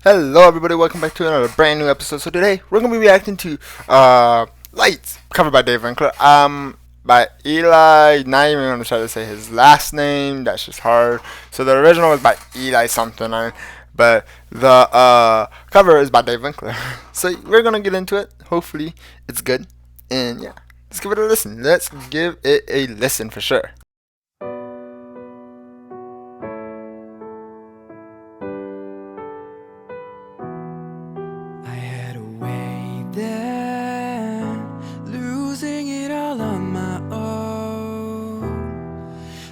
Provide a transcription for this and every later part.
Hello everybody, welcome back to another brand new episode. So today we're gonna be reacting to Lights, covered by Dave Winkler. By Eli, not even gonna try to say his last name, that's just hard. So the original was by Eli something, but the cover is by Dave Winkler. So we're gonna get into it. Hopefully it's good. And yeah, let's give it a listen. Let's give it a listen for sure. Losing it all on my own.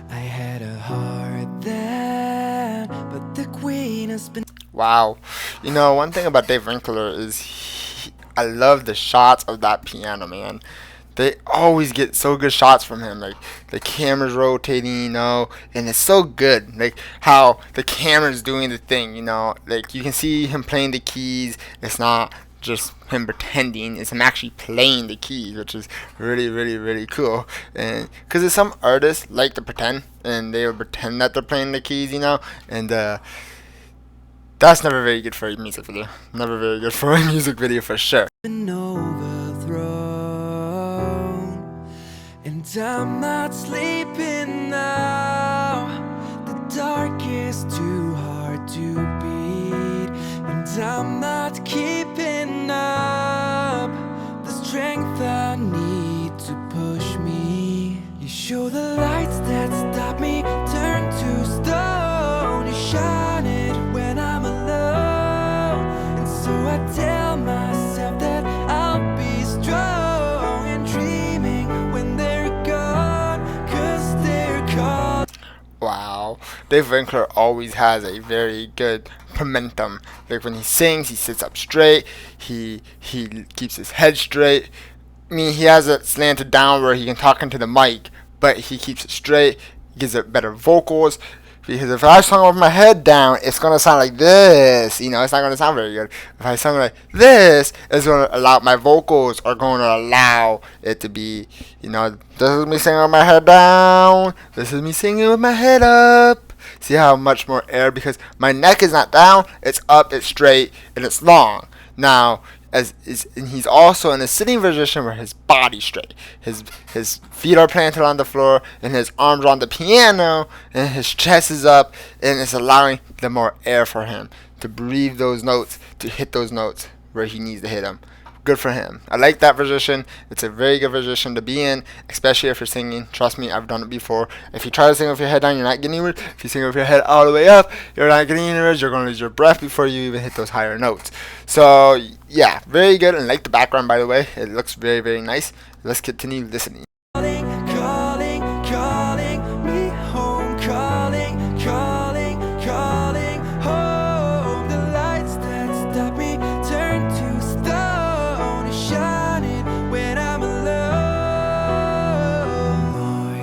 I had a heart then, but the queen has been. Wow. You know, one thing about Dave Winkler is I love the shots of that piano, man. They always get so good shots from him. Like, the camera's rotating, and it's so good. Like, how the camera's doing the thing, Like, you can see him playing the keys. It's not just him pretending, it's him actually playing the keys, which is really, really, really cool. And because some artists like to pretend, and they will pretend that they're playing the keys, and that's never very good for a music video. Never very good for a music video for sure. Overthrown, and I'm not sleeping now. The dark is too hard to beat, and I'm not keeping up the strength I need to push me. You show the lights that stop me turn to stone. You shine it when I'm alone, and so I tell myself that I'll be strong and dreaming when they're gone, 'cause they're gone. Wow, Dave Winkler always has a very good momentum. Like, when he sings, he sits up straight. He keeps his head straight. I mean, he has it slanted down where he can talk into the mic, but he keeps it straight. He gives it better vocals. Because if I sung with my head down, it's gonna sound like this. It's not gonna sound very good. If I sung like this, it's gonna allow my vocals are gonna allow it to be. This is me singing with my head down. This is me singing with my head up. See how much more air, because my neck is not down, it's up, it's straight, and it's long. Now, and he's also in a sitting position where his body's straight. His feet are planted on the floor, and his arms are on the piano, and his chest is up, and it's allowing the more air for him to breathe those notes, to hit those notes where he needs to hit them. Good for him. I like that position. It's a very good position to be in, especially if you're singing. Trust me, I've done it before. If you try to sing with your head down, you're not getting anywhere. If you sing with your head all the way up, you're not getting anywhere. You're going to lose your breath before you even hit those higher notes. So, yeah, very good. And like the background, by the way. It looks very, very nice. Let's continue listening. Calling me home, calling home. The lights that stop me turn to stone. You shine it when I'm alone.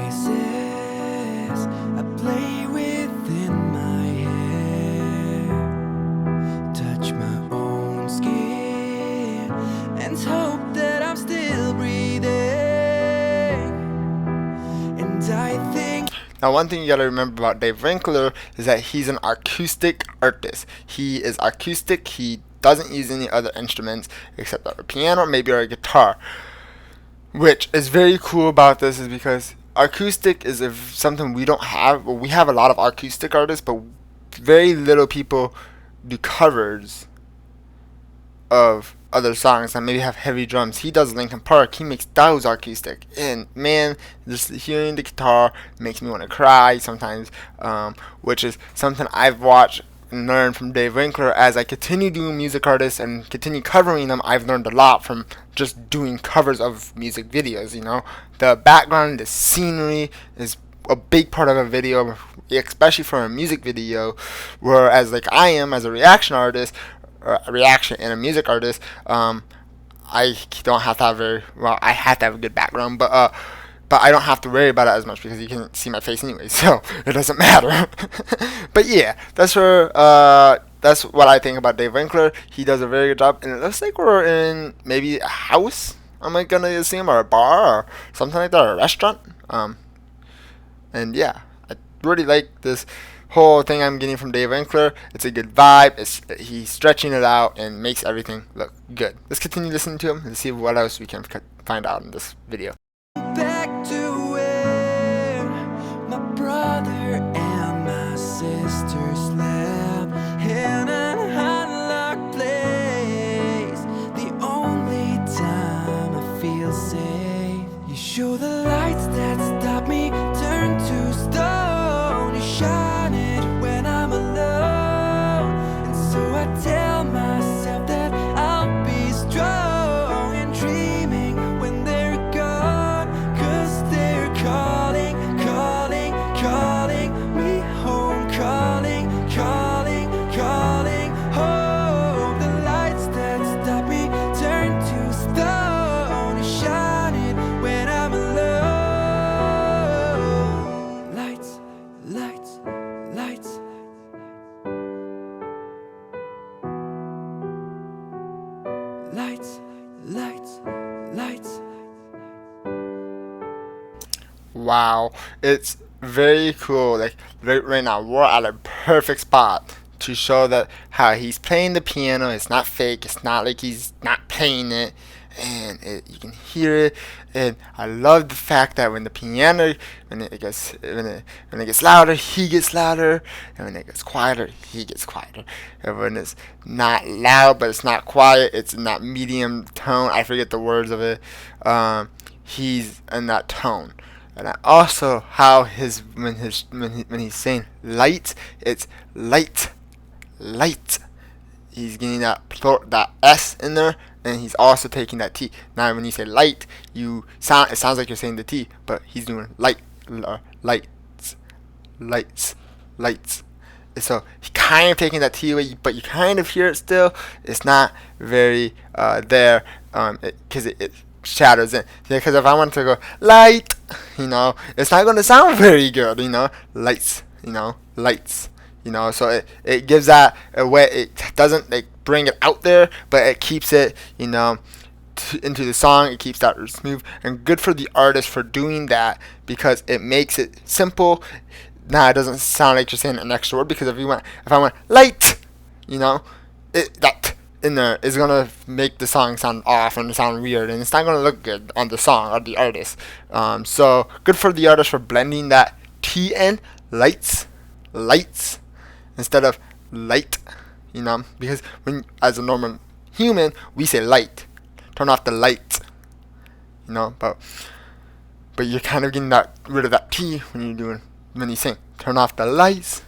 Voices I play within my head, touch my own skin, and hope that I'm still breathing. Now, one thing you gotta remember about Dave Winkler is that he's an acoustic artist. He is acoustic. He doesn't use any other instruments except a piano, maybe, or a guitar. Which is very cool about this is because acoustic is something we don't have. Well, we have a lot of acoustic artists, but very little people do covers of other songs that maybe have heavy drums. He does Linkin Park. He makes those acoustic, and man, just hearing the guitar makes me want to cry sometimes, which is something I've watched and learned from Dave Winkler. As I continue doing music artists and continue covering them, I've learned a lot from just doing covers of music videos. The background, the scenery is a big part of a video, especially for a music video, whereas like I am as a reaction artist, a reaction and a music artist, I don't have to have I have to have a good background, but I don't have to worry about it as much because you can see my face anyway, so it doesn't matter. But yeah, that's what I think about Dave Winkler. He does a very good job, and it looks like we're in maybe a house. Am I gonna see him, or a bar, or something like that, or a restaurant? And yeah, I really like this whole thing I'm getting from Dave Winkler. It's a good vibe. He's stretching it out and makes everything look good. Let's continue listening to him and see what else we can find out in this video. Back to where my brother and my sister slept in an unlocked place. The only time I feel safe. You show the lights that stop me turn to stone. You shine it when I'm alone, and so I tell myself that I'll be strong and dreaming when they're gone, 'cause they're calling, calling, calling me home, calling, calling, calling home. The lights that stop me turn to stone. You shine it when I'm alone. Lights, lights, lights. Lights, lights, lights. Wow, it's very cool. Like right now, we're at a perfect spot to show that how he's playing the piano. It's not fake. It's not like he's not playing it, and you can hear it. And I love the fact that when the piano, when it gets louder, he gets louder, and when it gets quieter, he gets quieter. And when it's not loud but it's not quiet, it's in that medium tone. I forget the words of it. He's in that tone. And also how when he's saying light, it's light, light. He's getting that S in there, and he's also taking that T. Now, when you say light, it sounds like you're saying the T, but he's doing light, lights, lights, lights. So he's kind of taking that T away, but you kind of hear it still. It's not very there, because it shadows in. Because if I want to go light, it's not going to sound very good. Lights, lights. So it gives that away. It doesn't like bring it out there, but it keeps it, into the song. It keeps that smooth, and good for the artist for doing that, because it makes it simple. Now it doesn't sound like you're saying an extra word, because if I want light, that in there is gonna make the song sound off and sound weird, and it's not gonna look good on the song or the artist. So good for the artist for blending that T in, lights, lights, instead of light, because as a normal human, we say light, turn off the light, but you're kind of getting rid of that T when you sing, turn off the lights,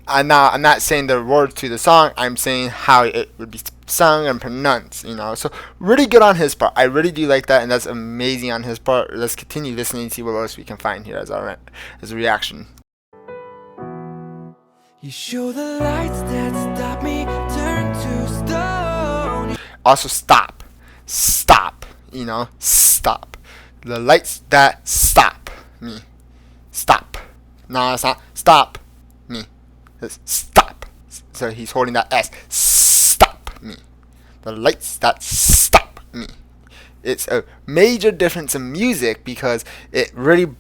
I'm not saying the words to the song, I'm saying how it would be sung and pronounced, so really good on his part. I really do like that, and that's amazing on his part. Let's continue listening and see what else we can find here as a reaction. You show the lights that stop me turn to stone. Also stop, stop, stop. The lights that stop me, stop. No, it's not stop me, it's stop. So he's holding that S, stop me. The lights that stop me. It's a major difference in music, because it really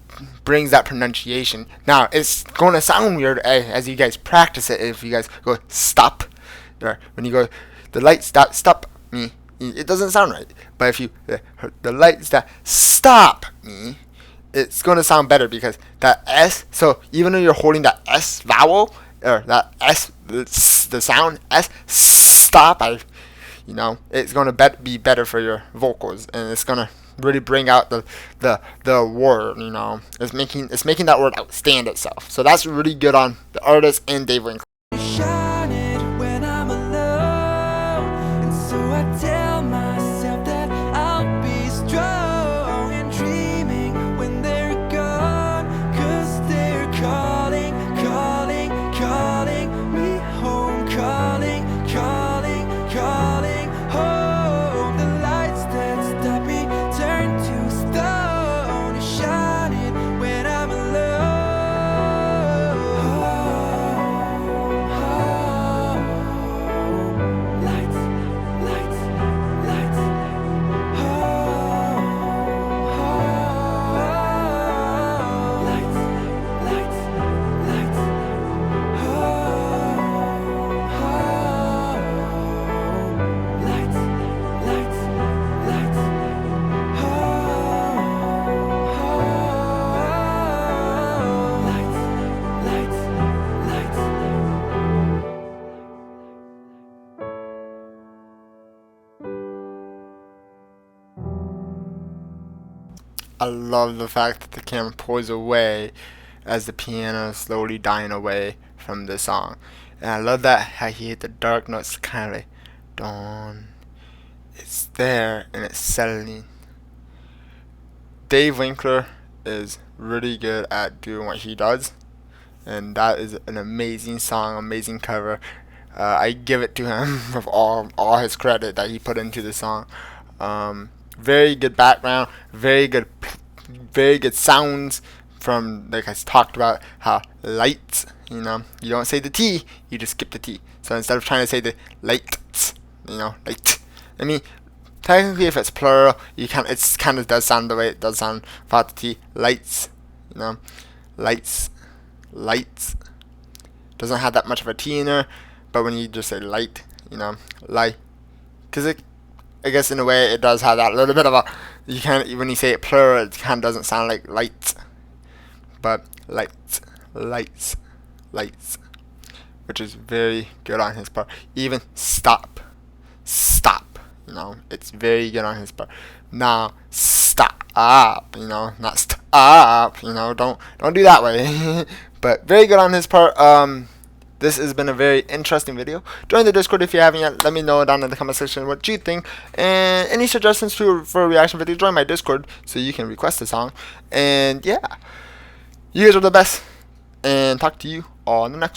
brings that pronunciation. Now, it's going to sound weird as you guys practice it. If you guys go stop, or when you go the lights that stop me, it doesn't sound right. But if you the lights that stop me, it's going to sound better, because that S, so even though you're holding that S vowel, or that S, the sound S, stop, it's going to be better for your vocals, and it's going to really bring out the word, It's making that word outstand itself. So that's really good on the artist and Dave Winkler. Shine it when I'm alone, and so I tell myself that I'll be strong and dreaming when they're gone, 'cause they're calling, calling, calling me home, calling, calling, calling home. The lights that stop me turn to stone. You shine it when I'm alone. Home, home. Lights, lights, I love the fact that the camera pulls away as the piano is slowly dying away from the song. And I love that how he hit the dark notes kind of like dawn. It's there and it's settling. Dave Winkler is really good at doing what he does, and that is an amazing song, amazing cover. I give it to him with all his credit that he put into the song. Very good background, very good sounds from, like I talked about, how lights. You don't say the T, you just skip the T. So instead of trying to say the lights, light. I mean, technically, if it's plural, it kind of does sound the way it does sound without the T. Lights, lights, lights. Doesn't have that much of a T in there, but when you just say light, light, because I guess in a way it does have that little bit of a, when you say it plural, it kind of doesn't sound like light, but lights, lights, lights, which is very good on his part. Even stop, it's very good on his part. Now stop, not stop, don't do that way. But very good on his part. This has been a very interesting video. Join the Discord if you haven't yet. Let me know down in the comment section what you think. And any suggestions for a reaction video, join my Discord so you can request a song. And yeah, you guys are the best. And talk to you on the next one.